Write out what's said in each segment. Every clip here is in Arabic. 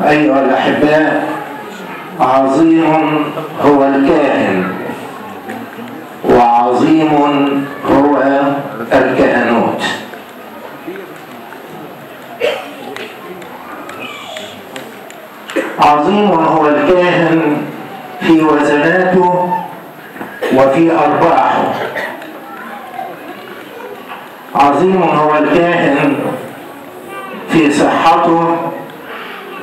أيها الأحباء، عظيم هو الكاهن وعظيم هو الكهنوت. عظيم هو الكاهن في وزناته وفي أرباحه. عظيم هو الكاهن في صحته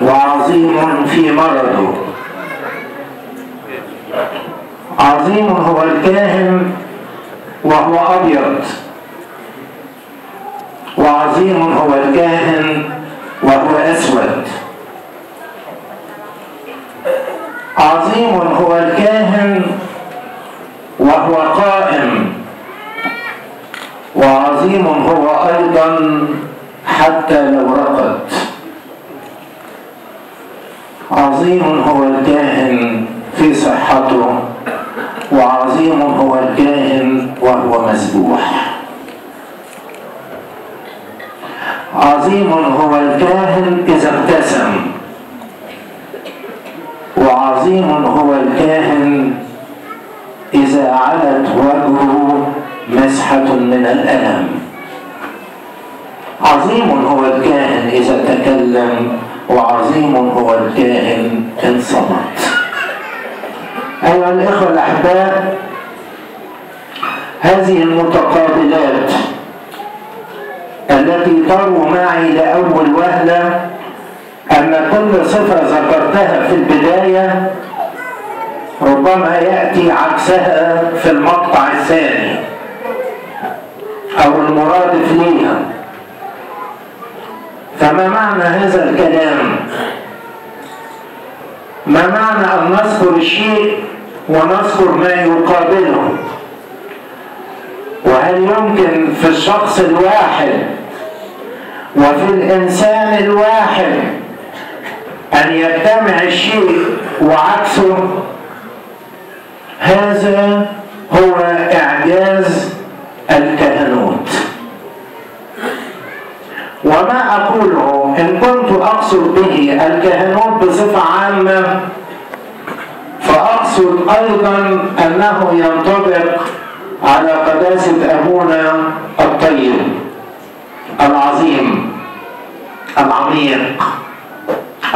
وعظيم في مرضه. عظيم هو الكاهن وهو أبيض، وعظيم هو الكاهن وهو أسود. عظيم هو الكاهن وهو قائم، وعظيم هو أيضا حتى لو رقد. عظيم هو الكاهن في صحته، وعظيم هو الكاهن وهو مسبوح. عظيم هو الكاهن إذا ابتسم، وعظيم هو الكاهن إذا علت وجهه مسحة من الألم. عظيم هو الكاهن إذا تكلم، وعظيم هو الكاهن إن صمت. أيها الإخوة الأحباء، هذه المتقابلات التي تروا معي لأول وهلة أن كل صفة ذكرتها في البداية ربما يأتي عكسها في المقطع الثاني أو المرادف ليها. فما معنى هذا الكلام؟ ما معنى أن نذكر الشيء ونذكر ما يقابله؟ وهل يمكن في الشخص الواحد وفي الإنسان الواحد أن يجتمع الشيء وعكسه؟ هذا هو إعجاز الكهنوت. وما أقوله إن كنت أقصد به الكهنوت بصفة عامة، فأقصد أيضا أنه ينطبق على قداسة أبونا الطيب العظيم العميق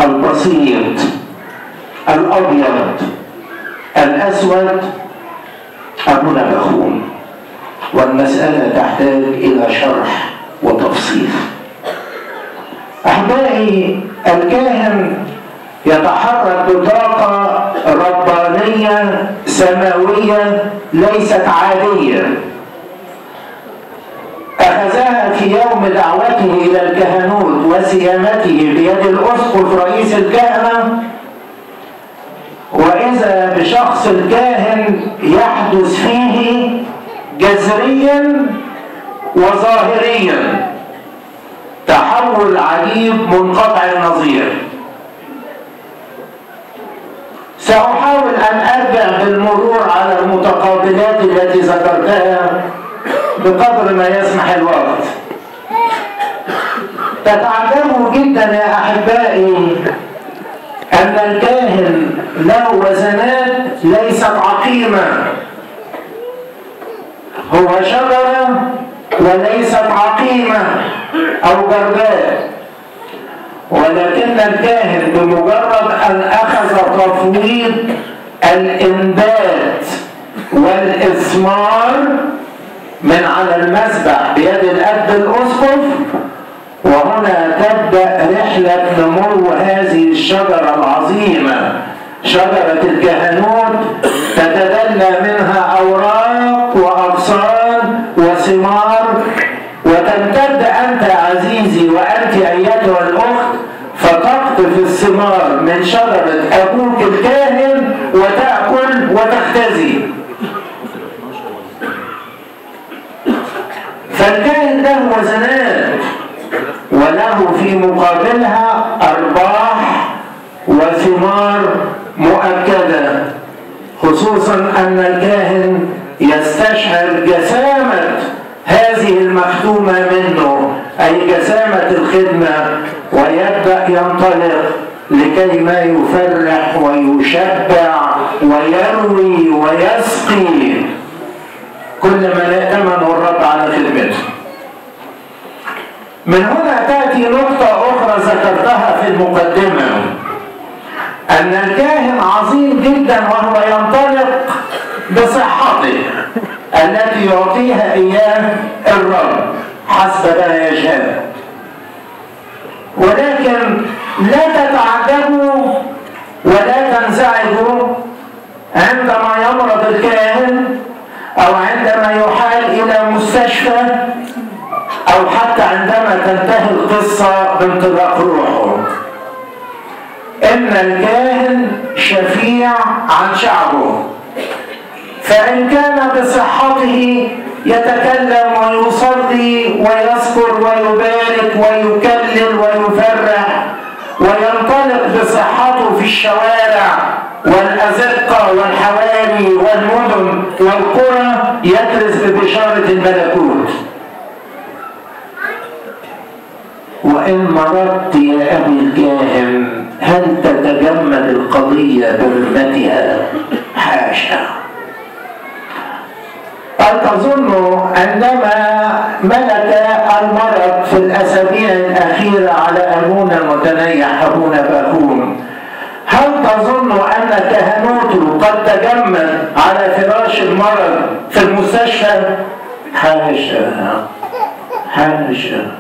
البسيط الأبيض الأسود، أبونا بخوم. والمسألة تحتاج إلى شرح وتفصيل. أحبائي، الكاهن يتحرك بطاقة ربانية سماوية ليست عادية، أخذها في يوم دعوته إلى الكهنوت وسيامته بيد الأسقف رئيس الكهنة. وإذا بشخص الكاهن يحدث فيه جذريا وظاهريا تحول عجيب منقطع النظير. سأحاول أن أرجع بالمرور على المتقابلات التي ذكرتها بقدر ما يسمح الوقت. تتعجبوا جدا يا أحبائي أن الكاهن له وزنات ليست عقيمة. هو شجرة وليست عقيمة أو جرباء، ولكن الكاهن بمجرد أن أخذ تفويض الإنبات والإثمار من على المذبح بيد الأب الأسقف، وهنا تبدأ رحلة نمو هذه الشجرة العظيمة، شجرة الكهنوت. تتدلى منها أوراق وأغصان وثمار، وتمتد أنت عزيزي وأنت أيتها الأخت فتقطف الثمار من شجرة أبوك الكاهن وتأكل وتختزي. فالكاهن له وزنات وله في مقابلها أرباح وثمار مؤكدة، خصوصا أن الكاهن يستشعر جسامة هذه المختومة منه، أي جسامة الخدمة، ويبدأ ينطلق لكي ما يفرح ويشبع ويروي ويسقي كل من ائتمن الرب على خدمته. من هنا تأتي نقطة أخرى ذكرتها في المقدمة، أن الكاهن عظيم جدا وهو ينطلق بصحته التي يعطيها إياه الرب حسب ما يشاء. ولكن لا تتعجبوا ولا تنزعجوا عندما يمرض الكاهن أو عندما يحال إلى مستشفى أو حتى عندما تنتهي القصة بانطلاق روحه. إن الكاهن شفيع عن شعبه، فإن كان بصحته يتكلم ويصلي ويذكر ويبارك ويكلل ويفرح وينطلق بصحته في الشوارع والأزقة والحواري والمدن والقرى يكرز ببشارة الملكوت. وإن مرضت يا أبي الكاهن هل تتجمد القضية برمتها؟ حاشا. هل تظن عندما ملك المرض في الأسابيع الأخيرة على أبونا المتنيح أبونا باكون، هل تظن أن كهنوته قد تجمد على فراش المرض في المستشفى؟ حاشا حاشا.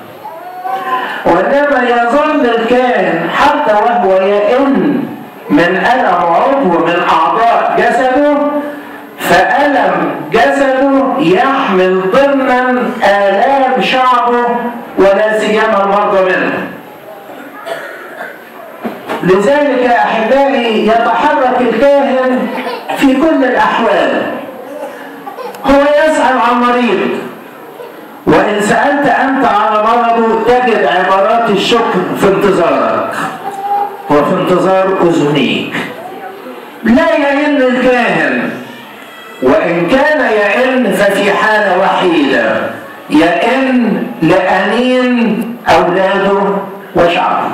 وإنما يظل الكاهن حتى وهو يئن من ألم عضو من أعضاء جسده، فألم جسده يحمل ضمنا آلام شعبه ولا سيما المرضى منه. لذلك يا أحبائي يتحرك الكاهن في كل الأحوال، هو يسأل عن مريض، وإن سألت أنت على مرضه تجد عبارات الشكر في انتظارك وفي انتظار أذنيك. لا يئن الكاهن، وإن كان يئن ففي حالة وحيدة، يئن لأنين أولاده وشعبه.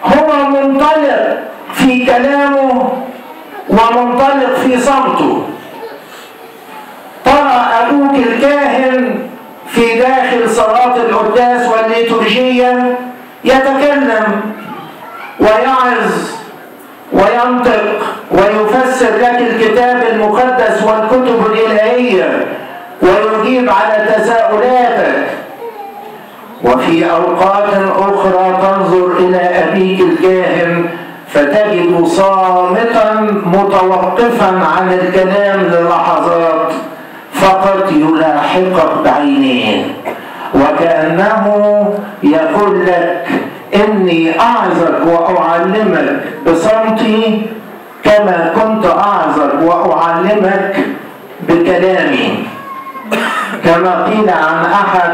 هو منطلق في كلامه ومنطلق في صمته. ترى أبوك الكاهن في داخل صلاة القداس والليتورجية يتكلم ويعظ وينطق ويفسر لك الكتاب المقدس والكتب الإلهية ويجيب على تساؤلاتك. وفي أوقات أخرى تنظر إلى أبيك الكاهن فتجد صامتا متوقفا عن الكلام للحظات فقط يلاحقك بعينيه، وكأنه يقول لك إني أعظك وأعلمك بصمتي كما كنت أعظك وأعلمك بكلامي. كما قيل عن أحد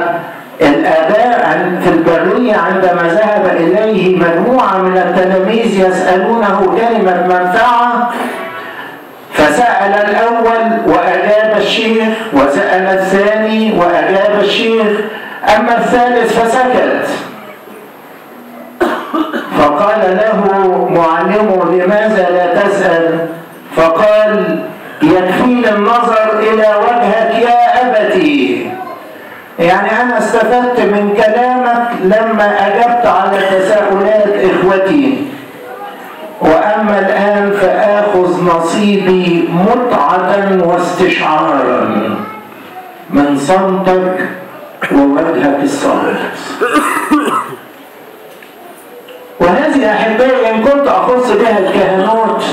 الآباء في البرية عندما ذهب إليه مجموعة من التلاميذ يسألونه كلمة منفعة، فسأل الأول وأجاب الشيخ، وسأل الثاني وأجاب الشيخ، أما الثالث فسكت. فقال له معلمه لماذا لا تسأل؟ فقال يكفيني النظر إلى وجهك يا أبتي. يعني أنا استفدت من كلامك لما أجبت على تساؤلات إخوتي، وأما الآن فآخذ نصيبي متعة واستشعارا من صمتك ووجهك الصامت. وهذه أحبائي إن كنت أخص بها الكهنوت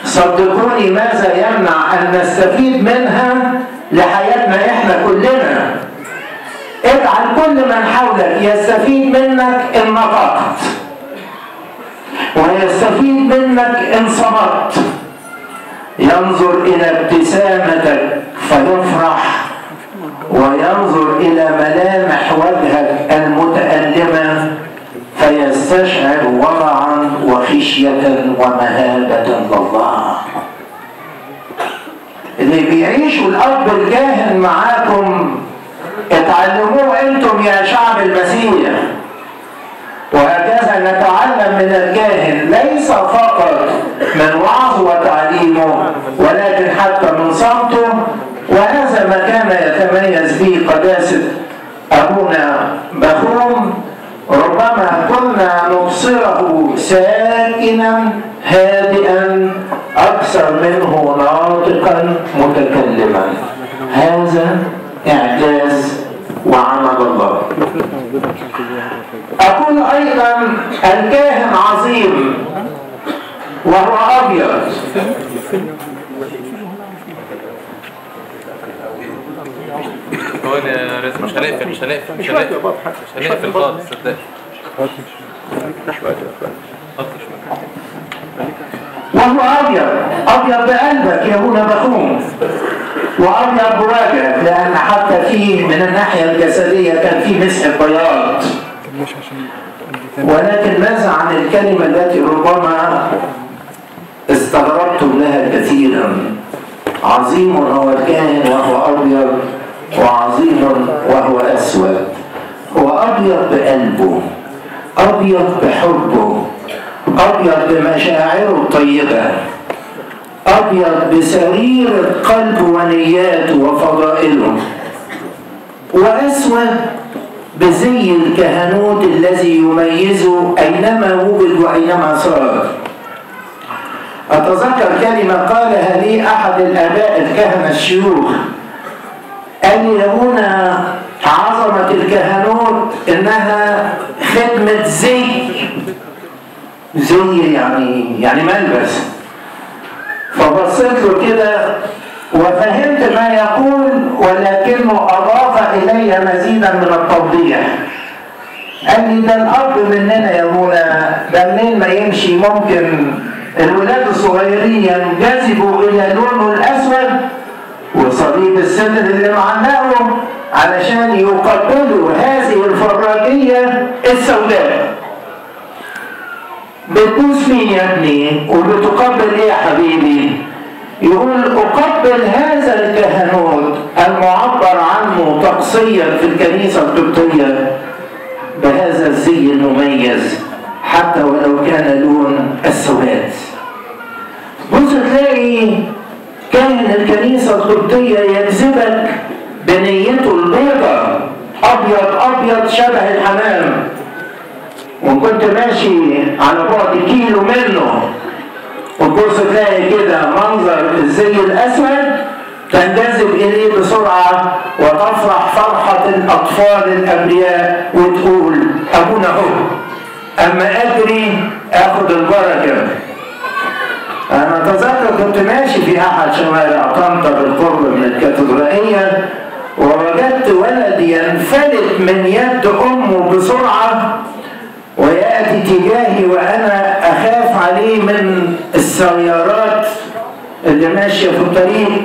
صدقوني ماذا يمنع أن نستفيد منها لحياتنا إحنا كلنا. اجعل كل من حولك يستفيد منك إن نطقت، ويستفيد منك إن صمت. ينظر إلى ابتسامتك فيفرح، وينظر إلى ملامح وجهك المتألمة فيستشعر ورعا وخشية ومهابة لله. اللي بيعيشوا الأب الكاهن معاكم اتعلموه انتم يا شعب المسيح. من الكاهن ليس فقط من وعظ وتعليمه ولكن حتى من صمته، وهذا ما كان يتميز به قداسة أبونا بخوم. ربما كنا نبصره ساكنا هادئا أكثر منه ناطقا متكلما. هذا إعجاز وعمل الله. أقول أيضا الكاهن عظيم وهو أبيض. مش هنقفل خالص صدق. وهو أبيض بقلبك يا ابونا بخوم، وأبيض بوجهك، لأن حتى فيه من الناحية الجسدية كان فيه مسح بياض. ولكن ماذا عن الكلمة التي ربما استغربتم لها كثيرا؟ عظيم هو الكاهن وهو أبيض، وعظيم وهو أسود. هو أبيض بقلبه، أبيض بحبه، أبيض بمشاعره الطيبة، أبيض بسرير القلب ونياته وفضائله، وأسود بزي الكهنوت الذي يميزه أينما وجد وأينما صار. أتذكر كلمة قالها لي أحد الآباء الكهنة الشيوخ، قال لي يا ابونا عظمة الكهنوت إنها خدمة زي يعني ملبس. فبصيت له كده وفهمت ما يقول، ولكنه أضاف إلي مزيدا من التوضيح. قال لي ده الأب مننا يا ابونا، ده منين ما يمشي ممكن الولاد الصغيرين ينجذبوا إلى لونه الأسود وصليب الستر اللي معلقه علشان يقبلوا هذه الفراجية السوداء. بتبوس مين يا ابني؟ وبتقبل ايه يا حبيبي؟ يقول أقبل هذا الكهنوت المعبر عنه طقسيا في الكنيسة القبطية بهذا الزي المميز حتى ولو كان لون السواد. بص تلاقي كاهن الكنيسة القبطية يجذبك بنيته البيضاء، أبيض شبه الحمام، وكنت ماشي على بعد كيلو منه وتبص تلاقي كده منظر الزي الأسود تنجذب إليه بسرعة وتفرح فرحة الأطفال الأبرياء وتقول أبونا هو، أما أجري آخد البركة. أنا أتذكر كنت ماشي في أحد شوارع طنطا بالقرب من الكاتدرائية، ووجدت ولد ينفلت من يد أمه بسرعة ويأتي تجاهي وأنا أخاف عليه من السيارات اللي ماشية في الطريق.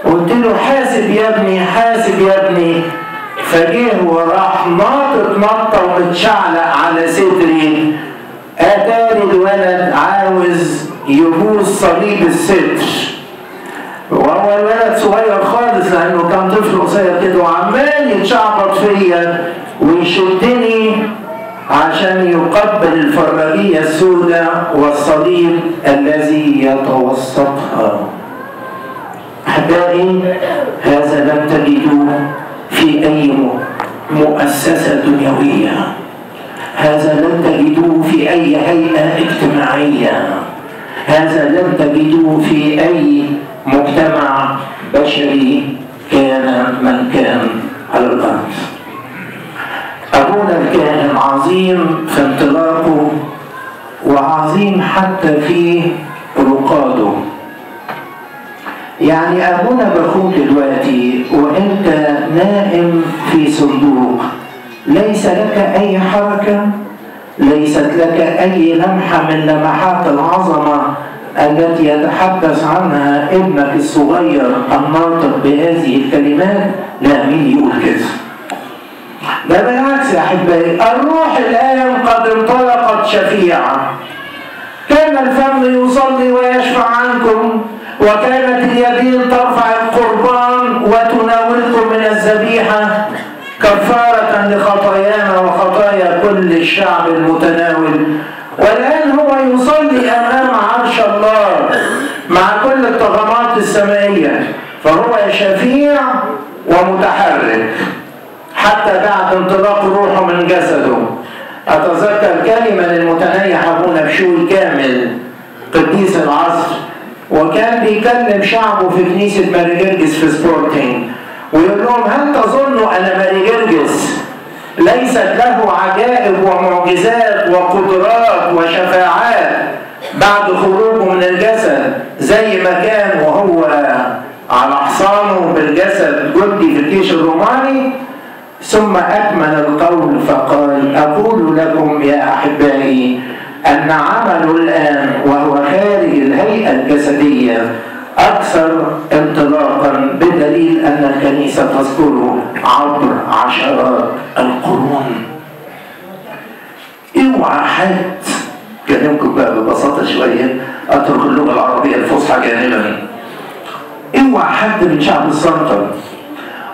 قلت له حاسب يا ابني، حاسب يا ابني. فجيه وراح ناطط نطة ومتشعلق على صدري. أتاري الولد عاوز يبوس صليب الستر، وهو الولد صغير خالص لأنه كان طفل قصير كده، وعمال يتشعبط فيا ويشدني عشان يقبل الفراجية السوداء والصليب الذي يتوسطها. أحبائي، هذا لم تجدوه في أي مؤسسة دنيوية، هذا لم تجدوه في أي هيئة اجتماعية، هذا لم تجدوه في أي مجتمع بشري كان من كان على الأرض. أبونا الكاهن عظيم في انطلاقه وعظيم حتى في رقاده. يعني أبونا بخوم دلوقتي وأنت نائم في صندوق، ليس لك أي حركة، ليست لك أي لمحة من لمحات العظمة التي يتحدث عنها ابنك الصغير الناطق بهذه الكلمات. لا، مين يقول كده؟ ده بالعكس يا أحبائي، الروح الآن قد انطلقت شفيعة. كان الفم يصلي ويشفع عنكم، وكانت اليدين ترفع القربان وتناولكم من الذبيحة كفارة لخطايانا وخطايا كل الشعب المتناول. والآن هو يصلي أمام عرش الله مع كل الطغمات السمائية، فهو شفيع ومتحرك حتى بعد انطلاق روحه من جسده. أتذكر كلمة للمتنيح أبونا بشوي كامل قديس العصر، وكان بيكلم شعبه في كنيسة ماري جرجس في سبورتينج، ويقول لهم: هل تظنوا أن ماري جرجس ليست له عجائب ومعجزات وقدرات وشفاعات بعد خروجه من الجسد زي ما كان وهو على حصانه بالجسد جندي في الجيش الروماني؟ ثم أكمل القول فقال: أقول لكم يا أحبائي أن عمله الآن وهو خارج الهيئة الجسدية أكثر انطلاقا، بدليل أن الكنيسة تذكره عبر عشرات القرون. اوعى حد، كلامكم بقى ببساطة شوية، أترك اللغة العربية الفصحى جانبا، اوعى حد من شعب السلطنة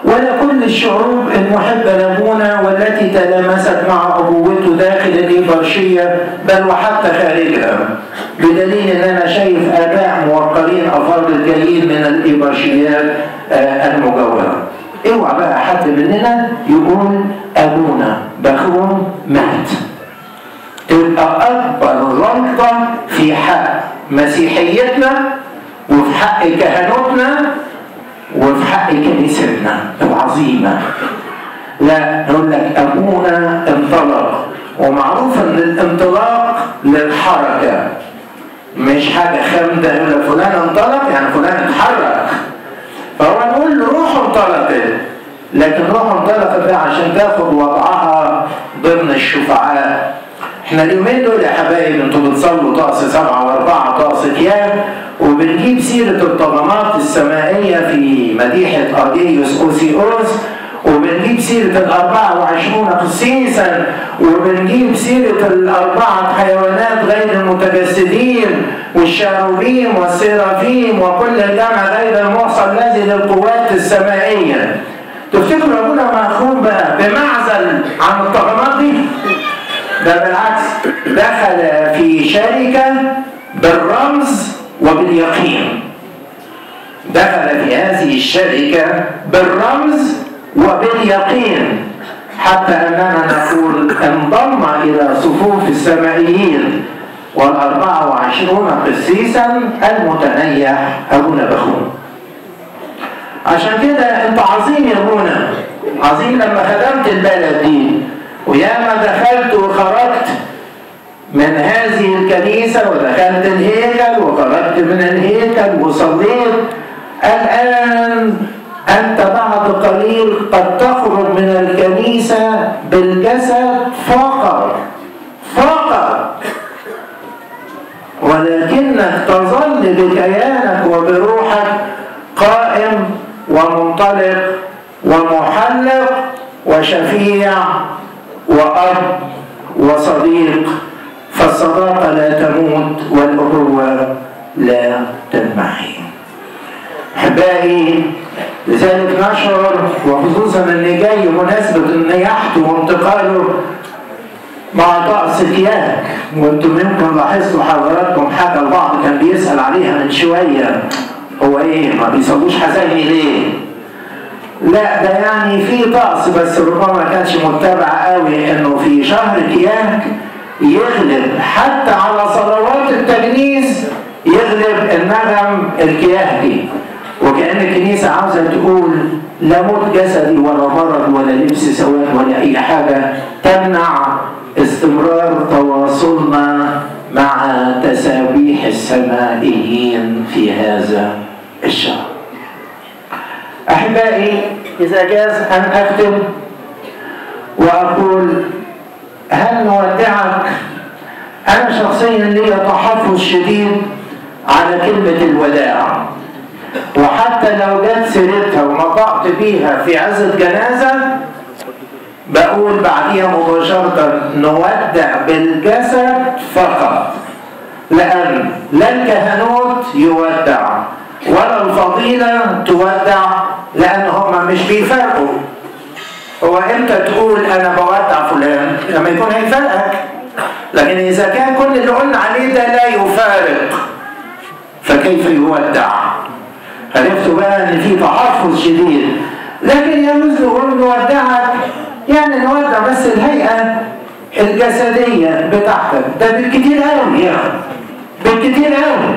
ولا كل الشعوب المحبة لابونا والتي تلامست مع أبوته داخل الإبرشية بل وحتى خارجها، بدليل أن أنا شايف آباء موقرين أفاضل جايين من الإبرشيات المجاورة. اوعى بقى حد مننا يقول أبونا بخوم مات. تبقى أكبر غلطة في حق مسيحيتنا وفي حق كهنوتنا وفي حق كنيستنا العظيمة. لا، نقول لك أبونا انطلق، ومعروف أن الانطلاق للحركة مش حاجة خامدة. يقول لك فلان انطلق يعني فلان اتحرك، فهو نقول له روحه انطلقت، لكن روحه انطلقت بقى عشان تاخد وضعها ضمن الشفعاء. احنا اليومين دول يا حبايب انتوا بتصلوا طقس 7 و4 طقس كيان، وبنجيب سيرة الطغمات السمائية في مديحة أرجيوس أوسيوس، وبنجيب سيرة 24 قسيسا، وبنجيب سيرة 4 حيوانات غير المتجسدين والشاروبيم والسيرافيم وكل الجمع غير المحصى الذي للقوات السمائية. تفتكروا أبونا مخروم بقى بمعزل عن الطغمات دي؟ ده بالعكس، دخل في شركة بالرمز وباليقين. دخل في هذه الشركة بالرمز وباليقين، حتى أننا نقول انضم إلى صفوف السمائيين 24 قسيسا المتنيح أبونا بخوم. عشان كده أنت عظيم يا أبونا، عظيم لما خدمت البلد دي، وياما دخلت وخرجت من هذه الكنيسة ودخلت الهيكل وخرجت من الهيكل وصليت. الآن أنت بعد قليل قد تخرج من الكنيسة بالجسد فقط، ولكنك تظل بكيانك وبروحك قائم ومنطلق ومحلق وشفيع وأب وصديق، فالصداقة لا تموت والأخوة لا تنمحي. أحبائي، لذلك نشعر، وخصوصا اللي جاي مناسبة نياحته وانتقاله مع طقس كياك، وانتم يمكن لاحظتوا حضراتكم حاجة البعض كان بيسأل عليها من شوية، هو ايه ما بيصلوش حزيني ليه؟ لا، ده يعني في طقس بس ربما ما كانش متبع قوي، انه في شهر كياك يغلب حتى على صلوات التجنيس، يغلب النغم الكياكي، وكأن الكنيسة عاوزة تقول لا موت جسدي ولا مرض ولا لبس سواد ولا أي حاجة تمنع استمرار تواصلنا مع تسابيح السمائيين في هذا الشهر. أحبائي، إذا جاز أن أختم وأقول: هل نودعك؟ أنا شخصيا لي تحفظ شديد على كلمة الوداع، وحتى لو جت سيرتها ونطقت بيها في عزة جنازة بقول بعديها مباشرة نودع بالجسد فقط، لأن لا الكهنوت يودع ولا الفضيلة تودع، لأن هم مش بيفرقوا. هو امتى تقول أنا بودع فلان؟ لما يكون هيفرقك. لكن إذا كان كل اللي قلنا عليه ده لا يفارق فكيف يودع؟ عرفتوا بقى ان في تحفظ شديد. لكن يجوز نقول نودعك، يعني نودع بس الهيئة الجسدية بتاعتك، ده بالكتير قوي يعني، بالكتير قوي.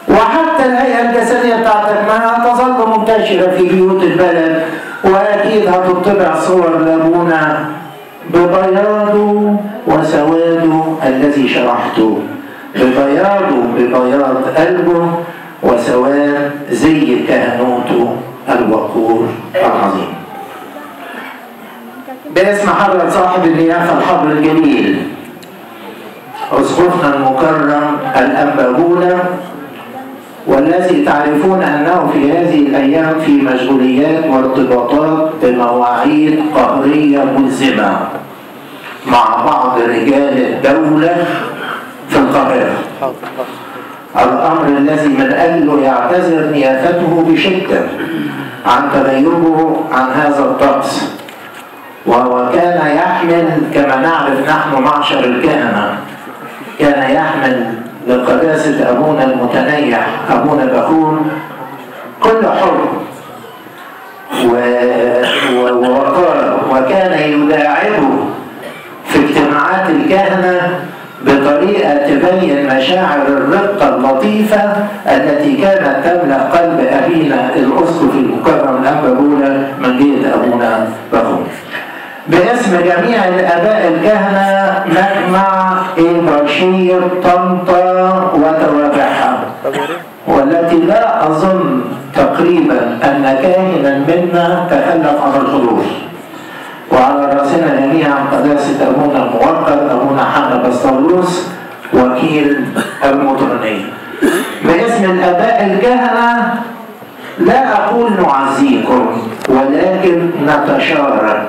وحتى الهيئة الجسدية بتاعتك ما تظل منتشرة في بيوت البلد، وأكيد هتطبع صور لابونا ببياضه وسواده الذي شرحته، ببياض قلبه وسواد زي كهنوته الوقور العظيم. باسم حضرة صاحب النيافة الحبر الجليل أسقفنا المكرم الأنبا بولا، والذي تعرفون أنه في هذه الأيام في مشغوليات وارتباطات بمواعيد قهرية ملزمة مع بعض رجال الدولة في القاهرة، الأمر الذي من أجله يعتذر نيافته بشدة عن تغيبه عن هذا الطقس. وهو كان يحمل كما نعرف نحن معشر الكهنة، كان يحمل لقداسة أبونا المتنيح أبونا بخور كل حب ووقار، وكان يداعبه في اجتماعات الكهنة بطريقة تبين مشاعر الرقة اللطيفة التي كانت تملأ قلب أبينا الأسقف المكرم الأنبا بولا من جهة أبونا بخور. باسم جميع الآباء الكهنة مجمع إبراشير طنطا وتوابعها، والتي لا أظن تقريبا أن كاهنا منا تخلف عن الحضور، وعلى رأسنا جميعا قداسة أبونا الموقر أبونا حنا بسطولوس وكيل المطرانية. باسم الآباء الكهنة لا أقول نعزيكم، ولكن نتشارك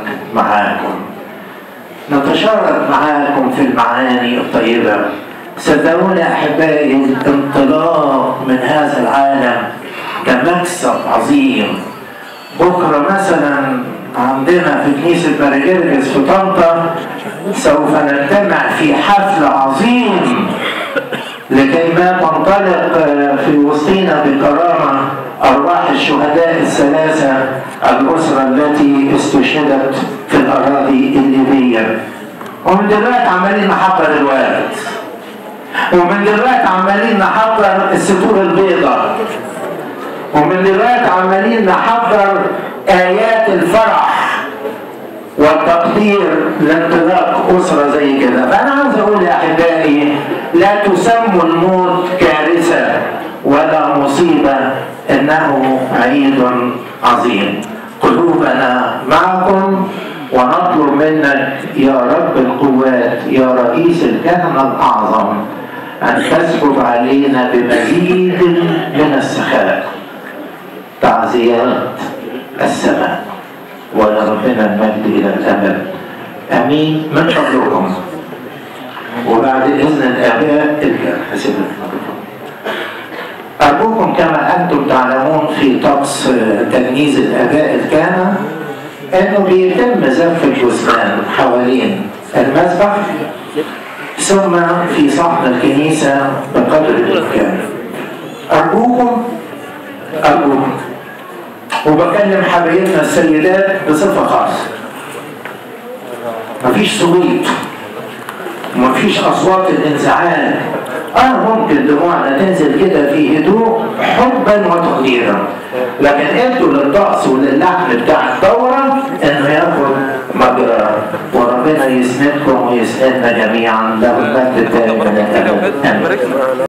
معاكم في المعاني الطيبة. صدقوني أحبائي، الانطلاق من هذا العالم ده مكسب عظيم. بكرة مثلا عندنا في كنيسة ماريجرجس في طنطا سوف نجتمع في حفل عظيم لكي ما تنطلق في وسطنا بكرامة أرواح الشهداء الثلاثة، الأسرة التي استشهدت في الأراضي الليبية. ومن دلوقتي عمالين نحضر الورد، ومن دلوقتي عمالين نحضر الستور البيضاء، ومن دلوقتي عمالين نحضر آيات الفرح والتقدير لانطلاق أسرة زي كده. فأنا عاوز أقول يا أحبائي، لا تسموا الموت كارثة ولا مصيبة، إنه عيد عظيم. قلوبنا معكم، ونطلب منك يا رب القوات يا رئيس الكهنة الأعظم أن تسكب علينا بمزيد من السخاء تعزيات السماء، ولربنا المجد إلى الأبد. آمين. من فضلكم وبعد إذن الآباء الكهنة أرجوكم كما أنتم تعلمون في طقس تجنيز الآباء الكهنة إنه بيتم زف الجثمان حوالين المذبح ثم في صحن الكنيسة بقدر الإمكان. أرجوكم وبكلم حبايبنا السيدات بصفة خاصة، مفيش صويت، مفيش أصوات الانزعاج. ممكن دموعنا تنزل كده في هدوء حبا وتقديرا، لكن انتوا للطقس وللحن بتاع الدورة انه ياخد مجرى، وربنا يسندكم ويسندنا جميعا له المجد الدائم من الابد.